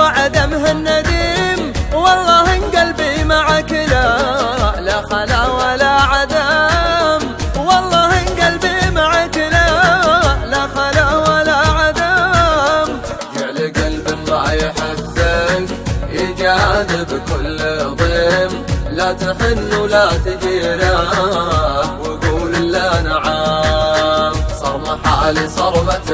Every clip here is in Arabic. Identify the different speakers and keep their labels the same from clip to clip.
Speaker 1: وعدمه النديم. والله إن قلبي معك لا خلا ولا عدم. والله إن قلبي معك لا خلا ولا عدم.
Speaker 2: جعل قلب ما يحبك يجاد بكل ضيم، لا تحن ولا تجيره وقول لا نعم. صار محالي صرمة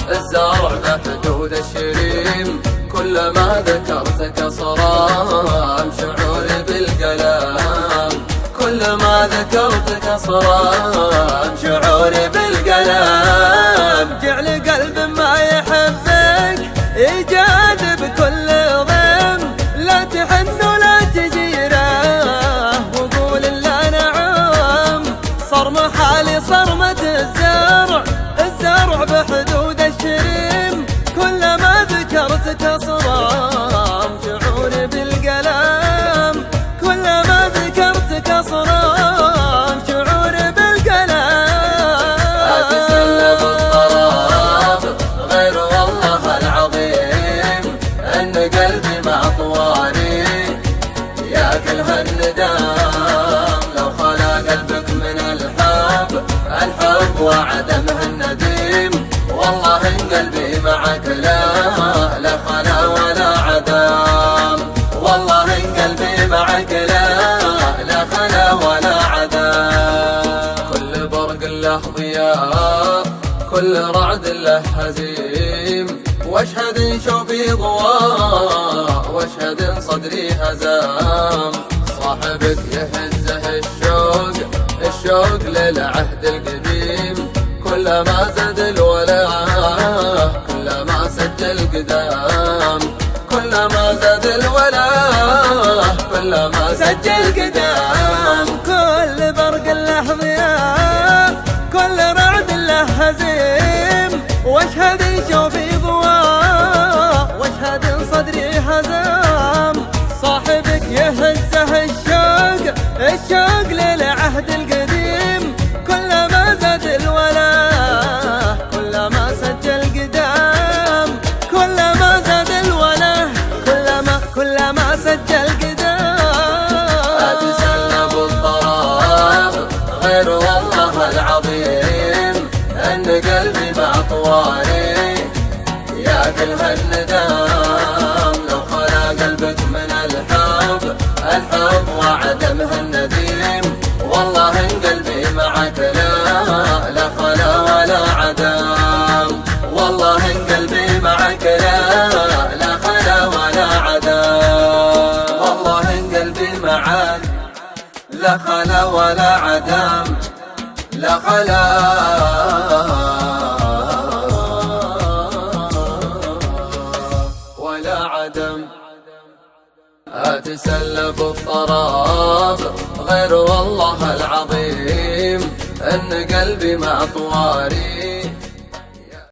Speaker 2: الزارع بحدود الشريم، كلما ذكرتك صرام شعوري بالقلم. كلما ذكرتك صرام شعوري بالقلم.
Speaker 1: جعل قلب ما يحبك يجاد بكل ضيم، لا تحن ولا تجيره وقول لا نعم. صار محالي صرمة الزارع بحدود الشريم، كلما ذكرتك صرام شعوري بالقلم. كلما ذكرتك صرام شعوري بالقلم.
Speaker 2: أتسلى بالطراب غير والله العظيم، أن قلبي معطواني ياكل هالندام. لو خلا قلبك من الحب وعدمه النديم، والله إن قلبي معك لا خلا ولا عدم. والله إن قلبي معك لا خلا ولا عدم. كل برق له ضياء، كل رعد له هزيم، واشهد إن شوفي ضواء، واشهد إن صدري هزام. صاحبك يهزه الشوق للعهد القديم، كلما زاد الولاء كلما سجل قدام. كلما زاد الولاء كلما سجل قدام.
Speaker 1: كل برق له ضياء، كل رعد له هزيم، واشهد إن شوفي ضواء، واشهد إن صدري هزام. صاحبك يهزه الشوق للعهد القديم، كلما زاد الولاء كلما سجل قدام. كلما زاد الولاء كلما سجل قدام.
Speaker 2: أتسلى بالطراب غير والله العظيم، أن قلبي معطواني ياكل هالندام. لو خلا قلبك من الحب وعدمه النديم، والله إن قلبي معك لا خلا ولا عدم. والله إن قلبي معك لا خلا ولا عدم. والله إن قلبي معك لا خلا ولا عدم. لا خلا ولا عدم. أتسلى بالطراب غير والله العظيم، أن قلبي معطواني